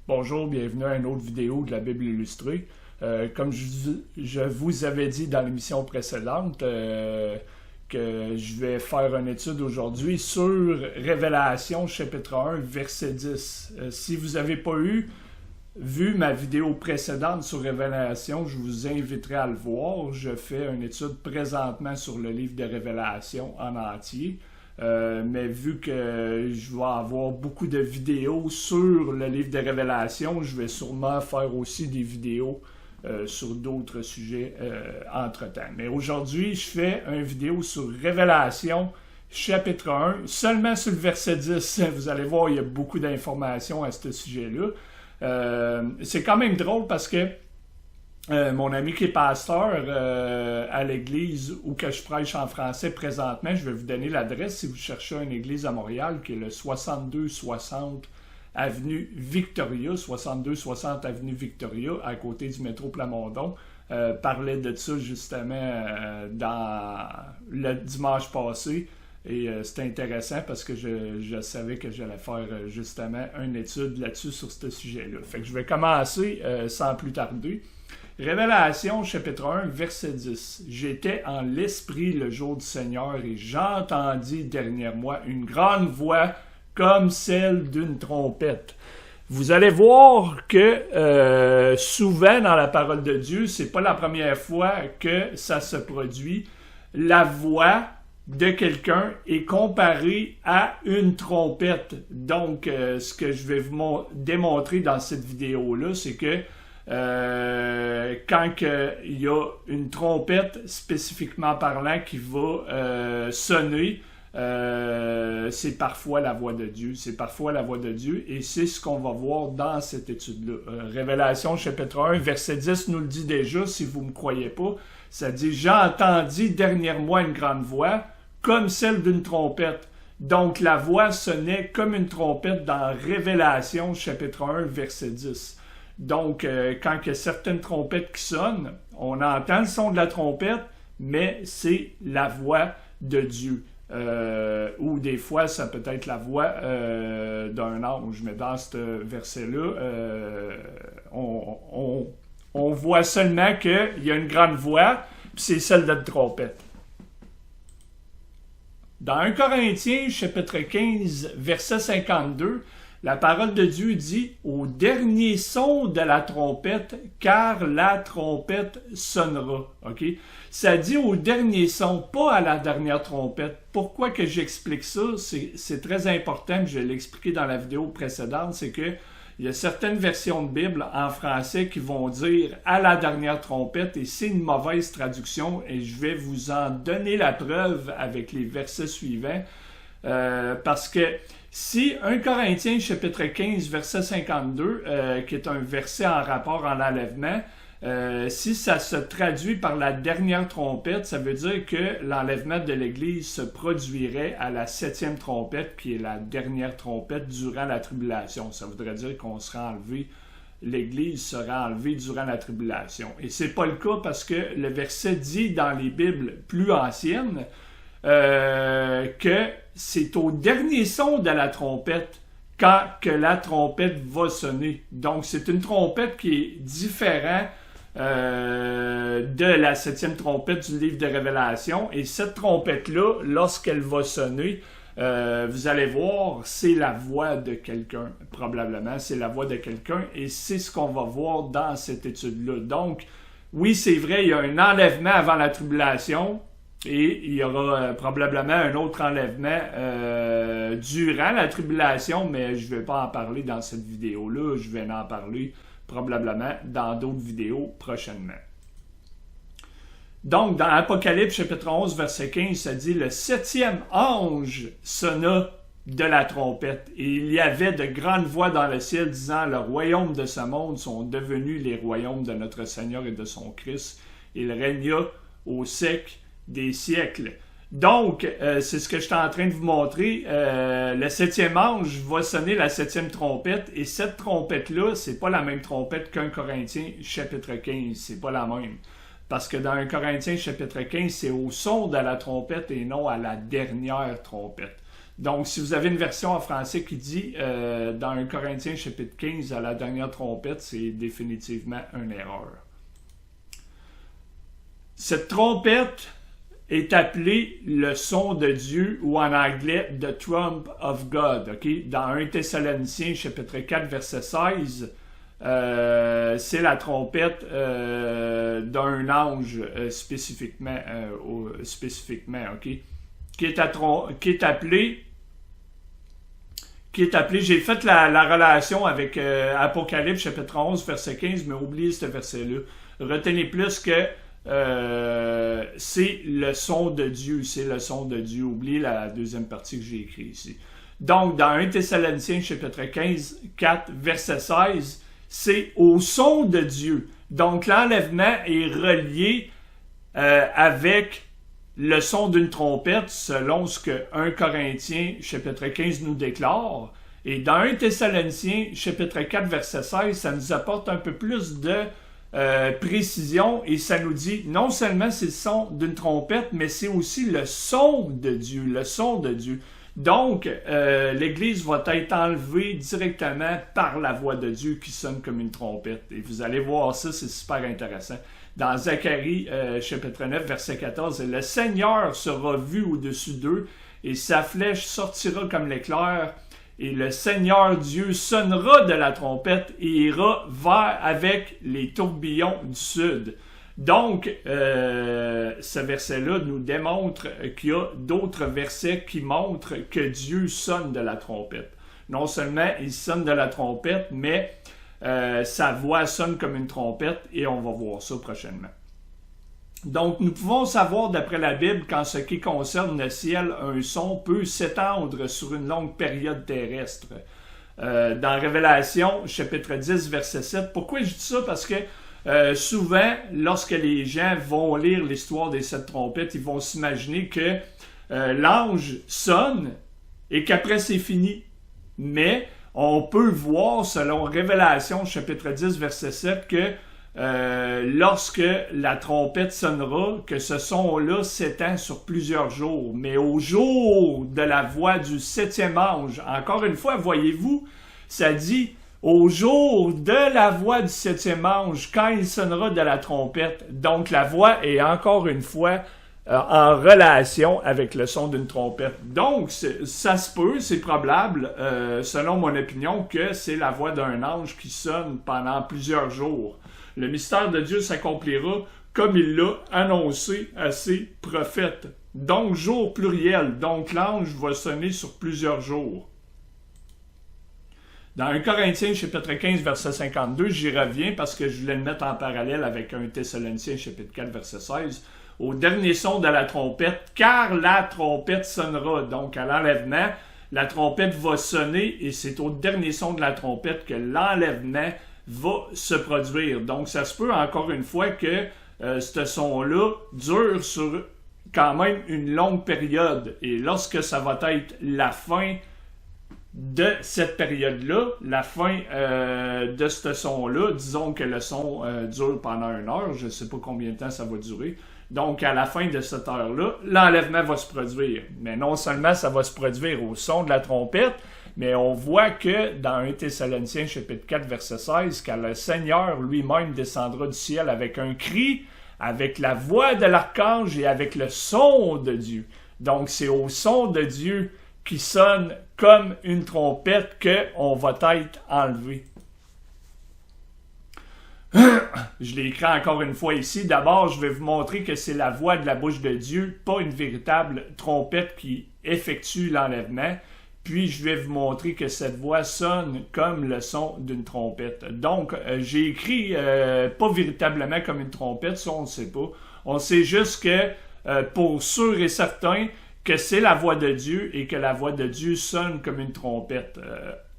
Bonjour, bienvenue à une autre vidéo de la Bible illustrée. Comme je vous avais dit dans l'émission précédente, que je vais faire une étude aujourd'hui sur Révélation chapitre 1, verset 10. Si vous n'avez pas vu ma vidéo précédente sur Révélation, je vous inviterai à le voir. Je fais une étude présentement sur le livre de Révélation en entier. Mais vu que je vais avoir beaucoup de vidéos sur le livre de Révélation, je vais sûrement faire aussi des vidéos sur d'autres sujets entre-temps. Mais aujourd'hui, je fais une vidéo sur Révélation, chapitre 1, seulement sur le verset 10. Vous allez voir, il y a beaucoup d'informations à ce sujet-là. C'est quand même drôle parce que mon ami qui est pasteur à l'église où que je prêche en français présentement, je vais vous donner l'adresse si vous cherchez une église à Montréal, qui est le 6260 Avenue Victoria, 6260 Avenue Victoria, à côté du métro Plamondon. Parlait de ça justement dans le dimanche passé. Et c'était intéressant parce que je savais que j'allais faire justement une étude là-dessus sur ce sujet-là. Fait que je vais commencer sans plus tarder. Révélation, chapitre 1, verset 10. « J'étais en l'esprit le jour du Seigneur et j'entendis derrière moi une grande voix comme celle d'une trompette. » Vous allez voir que souvent dans la parole de Dieu, c'est pas la première fois que ça se produit. La voix de quelqu'un est comparée à une trompette. Donc, ce que je vais vous démontrer dans cette vidéo-là, c'est que quand il y a une trompette spécifiquement parlant qui va sonner, c'est parfois la voix de Dieu. C'est parfois la voix de Dieu et c'est ce qu'on va voir dans cette étude-là. Révélation chapitre 1, verset 10 nous le dit déjà, si vous ne me croyez pas. Ça dit « J'entendis derrière moi une grande voix, comme celle d'une trompette. » Donc la voix sonnait comme une trompette dans Révélation chapitre 1, verset 10. Donc, quand il y a certaines trompettes qui sonnent, on entend le son de la trompette, mais c'est la voix de Dieu. Ou des fois, ça peut être la voix d'un ange. Mais dans ce verset-là, on voit seulement qu'il y a une grande voix, puis c'est celle de la trompette. Dans 1 Corinthiens, chapitre 15, verset 52, la parole de Dieu dit « Au dernier son de la trompette, car la trompette sonnera. » Okay? Ça dit « au dernier son », pas à la dernière trompette. Pourquoi que j'explique ça? C'est très important, je l'ai expliqué dans la vidéo précédente, c'est que il y a certaines versions de Bible en français qui vont dire « à la dernière trompette » et c'est une mauvaise traduction et je vais vous en donner la preuve avec les versets suivants parce que si 1 Corinthiens chapitre 15 verset 52 qui est un verset en rapport en l'enlèvement, si ça se traduit par la dernière trompette, ça veut dire que l'enlèvement de l'Église se produirait à la 7e trompette, qui est la dernière trompette durant la tribulation. Ça voudrait dire qu'on sera enlevé, l'Église sera enlevée durant la tribulation. Et c'est pas le cas parce que le verset dit dans les Bibles plus anciennes que c'est au dernier son de la trompette quand que la trompette va sonner. Donc c'est une trompette qui est différente de la 7e trompette du livre de Révélation. Et cette trompette-là, lorsqu'elle va sonner, vous allez voir, c'est la voix de quelqu'un, probablement. C'est la voix de quelqu'un et c'est ce qu'on va voir dans cette étude-là. Donc, oui, c'est vrai, il y a un enlèvement avant la tribulation et il y aura probablement un autre enlèvement durant la tribulation, mais je ne vais pas en parler dans cette vidéo-là. Je vais en parler probablement dans d'autres vidéos prochainement. Donc, dans Apocalypse chapitre 11, verset 15, ça dit « Le 7e ange sonna de la trompette, et il y avait de grandes voix dans le ciel disant « Le royaume de ce monde sont devenus les royaumes de notre Seigneur et de son Christ. Il régna au siècle des siècles. » Donc, c'est ce que je suis en train de vous montrer. Le 7e ange va sonner la 7e trompette. Et cette trompette-là, c'est pas la même trompette qu'un Corinthiens chapitre 15. C'est pas la même. Parce que dans 1 Corinthiens chapitre 15, c'est au son de la trompette et non à la dernière trompette. Donc, si vous avez une version en français qui dit dans 1 Corinthiens chapitre 15, à la dernière trompette, c'est définitivement une erreur. Cette trompette est appelée le son de Dieu ou en anglais The Trump of God. Okay? Dans 1 Thessaloniciens chapitre 4, verset 16, c'est la trompette d'un ange spécifiquement, okay? qui est appelé, j'ai fait la relation avec Apocalypse chapitre 11, verset 15, mais oubliez ce verset-là. Retenez plus que c'est le son de Dieu, Oubliez la deuxième partie que j'ai écrite ici. Donc, dans 1 Thessaloniciens chapitre 15, 4, verset 16, c'est au son de Dieu. Donc, l'enlèvement est relié avec le son d'une trompette, selon ce que 1 Corinthiens chapitre 15 nous déclare. Et dans 1 Thessaloniciens chapitre 4, verset 16, ça nous apporte un peu plus de précision et ça nous dit non seulement c'est le son d'une trompette, mais c'est aussi le son de Dieu, Donc, l'Église va être enlevée directement par la voix de Dieu qui sonne comme une trompette. Et vous allez voir ça, c'est super intéressant. Dans Zacharie, chapitre 9, verset 14, « Le Seigneur sera vu au-dessus d'eux, et sa flèche sortira comme l'éclair, et le Seigneur Dieu sonnera de la trompette et ira avec les tourbillons du sud. » Donc, ce verset-là nous démontre qu'il y a d'autres versets qui montrent que Dieu sonne de la trompette. Non seulement il sonne de la trompette, mais sa voix sonne comme une trompette et on va voir ça prochainement. Donc, nous pouvons savoir d'après la Bible qu'en ce qui concerne le ciel, un son peut s'étendre sur une longue période terrestre. Dans Révélation, chapitre 10, verset 7. Pourquoi je dis ça? Parce que souvent, lorsque les gens vont lire l'histoire des 7 trompettes, ils vont s'imaginer que l'ange sonne et qu'après c'est fini. Mais on peut voir, selon Révélation, chapitre 10, verset 7, que lorsque la trompette sonnera, que ce son-là s'étend sur plusieurs jours. Mais au jour de la voix du 7e ange, encore une fois, voyez-vous, ça dit au jour de la voix du 7e ange, quand il sonnera de la trompette. Donc la voix est encore une fois en relation avec le son d'une trompette. Donc ça se peut, c'est probable, selon mon opinion, que c'est la voix d'un ange qui sonne pendant plusieurs jours. Le mystère de Dieu s'accomplira comme il l'a annoncé à ses prophètes. Donc, jour pluriel. Donc, l'ange va sonner sur plusieurs jours. Dans 1 Corinthiens, chapitre 15, verset 52, j'y reviens parce que je voulais le mettre en parallèle avec 1 Thessaloniciens, chapitre 4, verset 16. Au dernier son de la trompette, car la trompette sonnera. Donc, à l'enlèvement, la trompette va sonner et c'est au dernier son de la trompette que l'enlèvement va se produire. Donc, ça se peut encore une fois que ce son-là dure sur quand même une longue période. Et lorsque ça va être la fin de cette période-là, la fin de ce son-là, disons que le son dure pendant 1 heure, je ne sais pas combien de temps ça va durer. Donc, à la fin de cette heure-là, l'enlèvement va se produire. Mais non seulement ça va se produire au son de la trompette, mais on voit que dans 1 Thessaloniciens chapitre 4, verset 16, quand le Seigneur lui-même descendra du ciel avec un cri, avec la voix de l'archange et avec le son de Dieu. Donc, c'est au son de Dieu qui sonne comme une trompette qu'on va être enlevé. Je l'ai écrit encore une fois ici. D'abord, je vais vous montrer que c'est la voix de la bouche de Dieu, pas une véritable trompette qui effectue l'enlèvement. Puis, je vais vous montrer que cette voix sonne comme le son d'une trompette. Donc, j'ai écrit pas véritablement comme une trompette, ça on ne sait pas. On sait juste que, pour sûr et certain, que c'est la voix de Dieu et que la voix de Dieu sonne comme une trompette.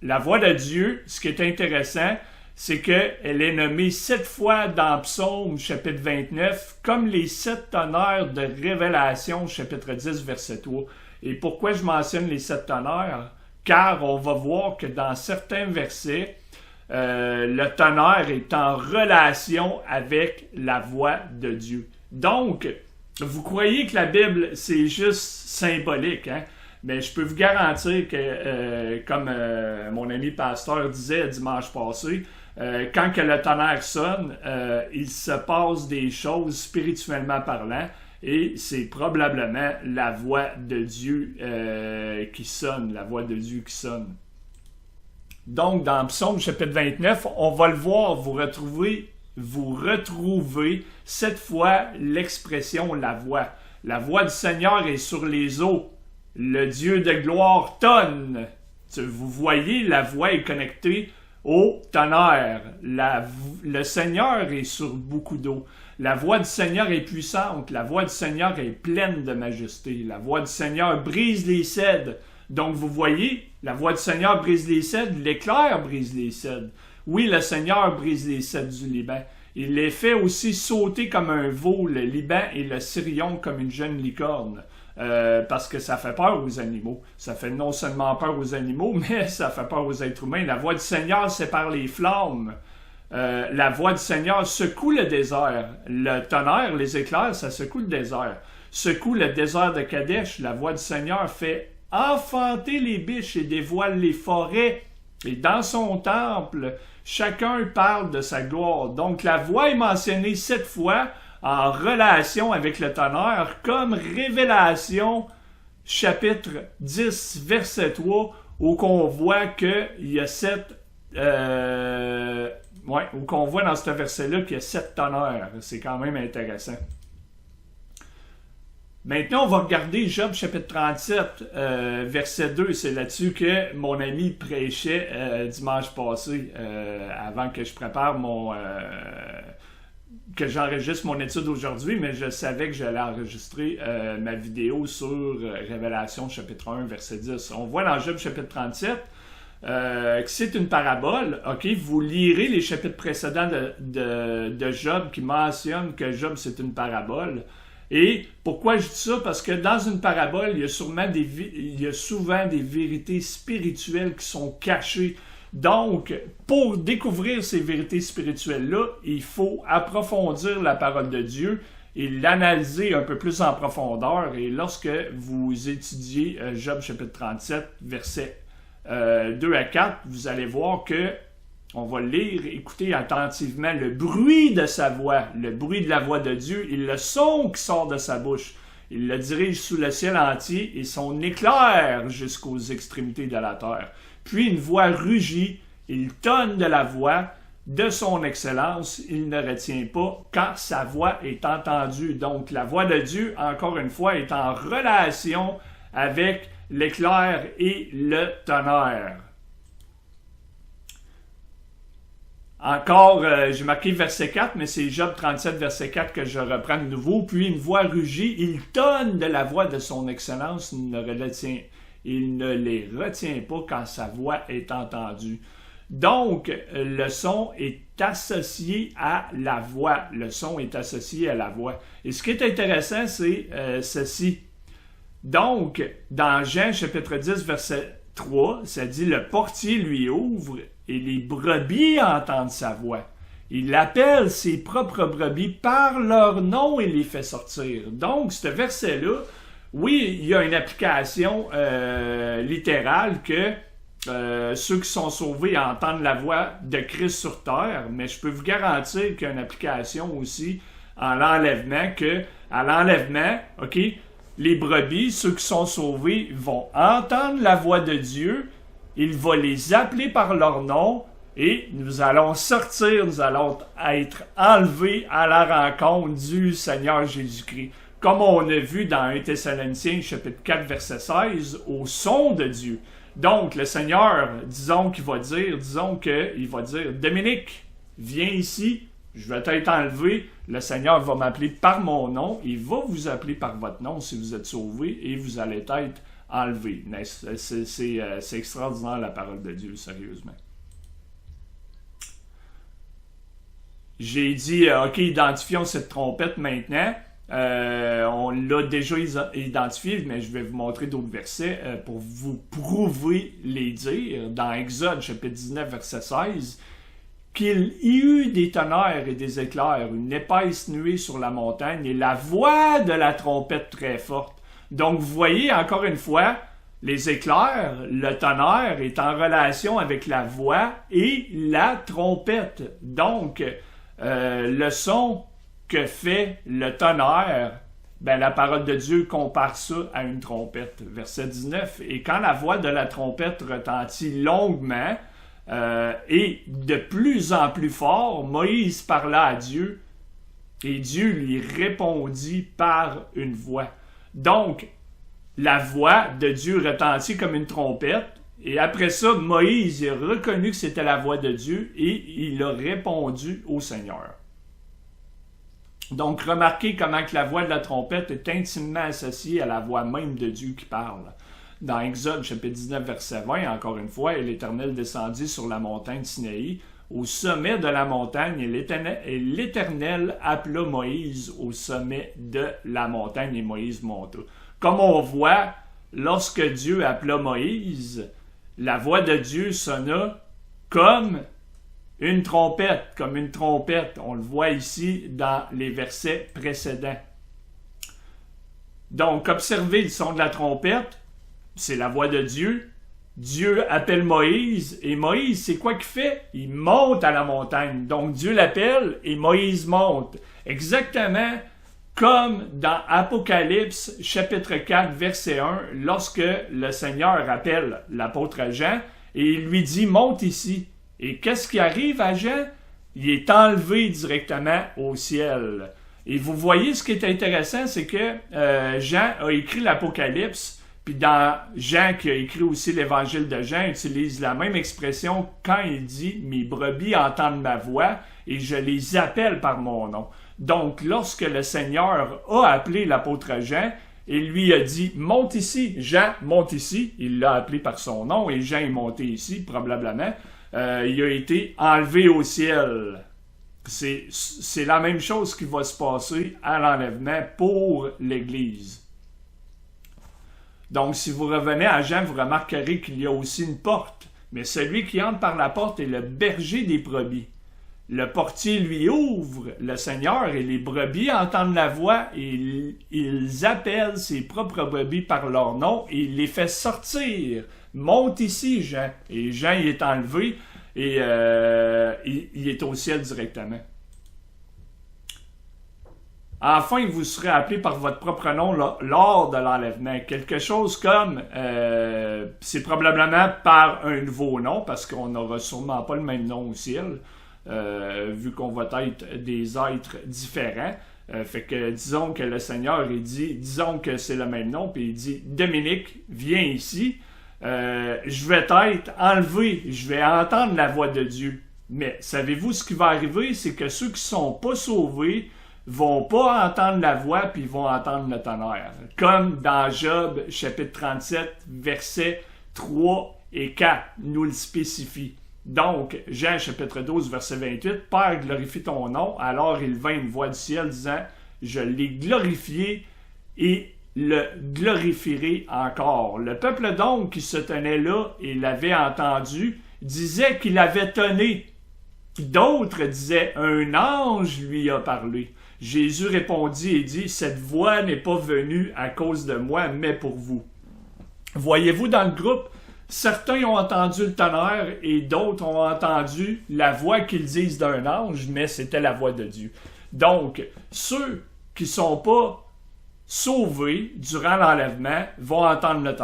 La voix de Dieu, ce qui est intéressant, c'est qu'elle est nommée 7 fois dans Psaume, chapitre 29, comme les 7 tonnerres de Révélation, chapitre 10, verset 3. Et pourquoi je mentionne les 7 tonnerres? Car on va voir que dans certains versets, le tonnerre est en relation avec la voix de Dieu. Donc, vous croyez que la Bible, c'est juste symbolique, hein? Mais je peux vous garantir que, comme mon ami pasteur disait dimanche passé, quand que le tonnerre sonne, il se passe des choses spirituellement parlant. Et c'est probablement la voix de Dieu qui sonne, la voix de Dieu qui sonne. Donc, dans Psaume chapitre 29, on va le voir, vous retrouvez cette fois l'expression la voix. La voix du Seigneur est sur les eaux. Le Dieu de gloire tonne. Vous voyez, la voix est connectée au tonnerre. Le Seigneur est sur beaucoup d'eau. La voix du Seigneur est puissante. La voix du Seigneur est pleine de majesté. La voix du Seigneur brise les cèdres. Donc, vous voyez, la voix du Seigneur brise les cèdres, l'éclair brise les cèdres. Oui, le Seigneur brise les cèdres du Liban. Il les fait aussi sauter comme un veau, le Liban et le Sirion comme une jeune licorne. Parce que ça fait peur aux animaux. Ça fait non seulement peur aux animaux, mais ça fait peur aux êtres humains. La voix du Seigneur sépare les flammes. La voix du Seigneur secoue le désert. Le tonnerre, les éclairs, ça secoue le désert. Secoue le désert de Kadesh. La voix du Seigneur fait enfanter les biches et dévoile les forêts. Et dans son temple, chacun parle de sa gloire. Donc la voix est mentionnée 7 fois en relation avec le tonnerre comme révélation, chapitre 10, verset 3, où qu'on voit qu'il y a 7... où qu'on voit dans ce verset-là qu'il y a 7 tonnerres. C'est quand même intéressant. Maintenant, on va regarder Job chapitre 37, verset 2. C'est là-dessus que mon ami prêchait dimanche passé, avant que je prépare que j'enregistre mon étude aujourd'hui, mais je savais que j'allais enregistrer ma vidéo sur Révélation chapitre 1, verset 10. On voit dans Job chapitre 37 que c'est une parabole. Ok, vous lirez les chapitres précédents de Job qui mentionnent que Job c'est une parabole. Et pourquoi je dis ça? Parce que dans une parabole, il y a souvent des vérités spirituelles qui sont cachées. Donc, pour découvrir ces vérités spirituelles-là, il faut approfondir la parole de Dieu et l'analyser un peu plus en profondeur. Et lorsque vous étudiez Job chapitre 37, versets 2 à 4, vous allez voir que on va lire, écouter attentivement le bruit de sa voix, le bruit de la voix de Dieu et le son qui sort de sa bouche. Il le dirige sous le ciel entier et son éclair jusqu'aux extrémités de la terre. Puis une voix rugit, il tonne de la voix de son excellence, il ne retient pas quand sa voix est entendue. Donc la voix de Dieu, encore une fois, est en relation avec l'éclair et le tonnerre. Encore, j'ai marqué verset 4, mais c'est Job 37, verset 4 que je reprends de nouveau. Puis une voix rugit, il tonne de la voix de son excellence, il ne les retient pas quand sa voix est entendue. Donc, le son est associé à la voix. Le son est associé à la voix. Et ce qui est intéressant, c'est ceci. Donc, dans Jean chapitre 10, verset 3, ça dit « Le portier lui ouvre et les brebis entendent sa voix. Il appelle ses propres brebis par leur nom et les fait sortir. » Donc, ce verset-là, oui, il y a une application littérale que ceux qui sont sauvés entendent la voix de Christ sur terre, mais je peux vous garantir qu'il y a une application aussi à l'enlèvement, ok, les brebis, ceux qui sont sauvés, vont entendre la voix de Dieu, il va les appeler par leur nom, et nous allons sortir, nous allons être enlevés à la rencontre du Seigneur Jésus-Christ. Comme on a vu dans 1 Thessaloniciens, chapitre 4, verset 16, au son de Dieu. Donc, le Seigneur, disons qu'il va dire, Dominique, viens ici, je vais t'être enlevé, le Seigneur va m'appeler par mon nom, il va vous appeler par votre nom si vous êtes sauvé et vous allez être enlevé. C'est extraordinaire la parole de Dieu, sérieusement. J'ai dit, ok, identifions cette trompette maintenant. On l'a déjà identifié, mais je vais vous montrer d'autres versets pour vous prouver les dires. Dans Exode, chapitre 19, verset 16, qu'il y eut des tonnerres et des éclairs, une épaisse nuée sur la montagne et la voix de la trompette très forte. Donc, vous voyez, encore une fois, Les éclairs, le tonnerre est en relation avec la voix et la trompette. Donc, le son que fait le tonnerre, ben, la parole de Dieu compare ça à une trompette. Verset 19. Et quand la voix de la trompette retentit longuement et de plus en plus fort, Moïse parla à Dieu et Dieu lui répondit par une voix. Donc, la voix de Dieu retentit comme une trompette. Et après ça, Moïse a reconnu que c'était la voix de Dieu et il a répondu au Seigneur. Donc, remarquez comment que la voix de la trompette est intimement associée à la voix même de Dieu qui parle. Dans Exode, chapitre 19, verset 20, encore une fois, « Et l'Éternel descendit sur la montagne Sinaï, au sommet de la montagne, et l'Éternel appela Moïse au sommet de la montagne, et Moïse monta. » Comme on voit, lorsque Dieu appela Moïse, la voix de Dieu sonna comme une trompette, comme une trompette. On le voit ici dans les versets précédents. Donc, observez le son de la trompette, c'est la voix de Dieu. Dieu appelle Moïse, et Moïse, c'est quoi qu'il fait? Il monte à la montagne. Donc, Dieu l'appelle, et Moïse monte. Exactement comme dans Apocalypse, chapitre 4, verset 1, lorsque le Seigneur appelle l'apôtre Jean, et il lui dit, monte ici. Et qu'est-ce qui arrive à Jean? Il est enlevé directement au ciel. Et vous voyez, ce qui est intéressant, c'est que Jean a écrit l'Apocalypse, puis dans Jean, qui a écrit aussi l'Évangile de Jean, utilise la même expression quand il dit « Mes brebis entendent ma voix et je les appelle par mon nom ». Donc, lorsque le Seigneur a appelé l'apôtre Jean, il lui a dit « Monte ici, Jean, monte ici ». Il l'a appelé par son nom et Jean est monté ici, probablement. Il a été enlevé au ciel. C'est la même chose qui va se passer à l'enlèvement pour l'Église. Donc, si vous revenez à Jean, vous remarquerez qu'il y a aussi une porte. Mais celui qui entre par la porte est le berger des brebis. Le portier lui ouvre, le Seigneur, et les brebis entendent la voix et ils appellent ses propres brebis par leur nom et il les fait sortir. Monte ici, Jean. Et Jean, il est enlevé et il est au ciel directement. Enfin, vous serez appelé par votre propre nom lors de l'enlèvement. Quelque chose comme, c'est probablement par un nouveau nom, parce qu'on n'aura sûrement pas le même nom au ciel. Vu qu'on va être des êtres différents. Fait que disons que le Seigneur, il dit, disons que c'est le même nom, puis il dit, Dominique, viens ici, je vais être enlevé, je vais entendre la voix de Dieu. Mais savez-vous ce qui va arriver, c'est que ceux qui ne sont pas sauvés vont pas entendre la voix, puis ils vont entendre le tonnerre. Comme dans Job, chapitre 37, versets 3 et 4, nous le spécifie. Donc, Jean, chapitre 12, verset 28, « Père, glorifie ton nom. Alors il vint une voix du ciel disant, je l'ai glorifié et le glorifierai encore. Le peuple donc qui se tenait là et l'avait entendu disait qu'il avait tonné. D'autres disaient, un ange lui a parlé. Jésus répondit et dit, cette voix n'est pas venue à cause de moi, mais pour vous. Voyez-vous dans le groupe, certains ont entendu le tonnerre et d'autres ont entendu la voix qu'ils disent d'un ange, mais c'était la voix de Dieu. Donc, ceux qui ne sont pas sauvés durant l'enlèvement vont entendre le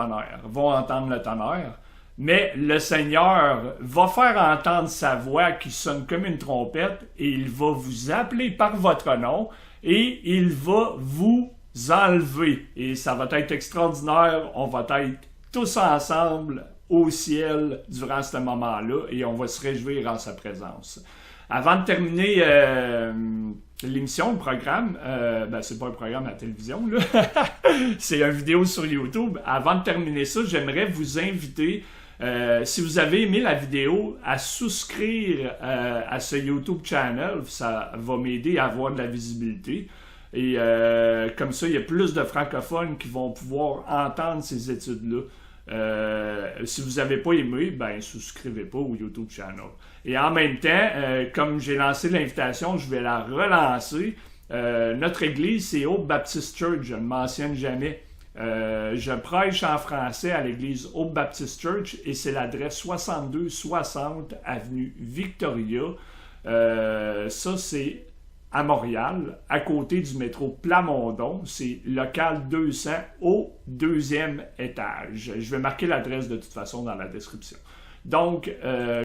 tonnerre, mais le Seigneur va faire entendre sa voix qui sonne comme une trompette et il va vous appeler par votre nom et il va vous enlever. Et ça va être extraordinaire, on va être tous ensemble au ciel durant ce moment-là et on va se réjouir en sa présence. Avant de terminer l'émission, le programme, c'est pas un programme à la télévision, là. C'est une vidéo sur YouTube. Avant de terminer ça, j'aimerais vous inviter, si vous avez aimé la vidéo, à souscrire à ce YouTube channel. Ça va m'aider à avoir de la visibilité. Et comme ça, il y a plus de francophones qui vont pouvoir entendre ces études-là. Si vous n'avez pas aimé, souscrivez pas au YouTube channel. Et en même temps, comme j'ai lancé l'invitation, je vais la relancer. Notre église, c'est Hope Baptist Church, je ne mentionne jamais. Je prêche en français à l'église Hope Baptist Church et c'est l'adresse 6260 avenue Victoria. Ça, c'est à Montréal, à côté du métro Plamondon. C'est local 200 au 2e étage. Je vais marquer l'adresse de toute façon dans la description. Donc,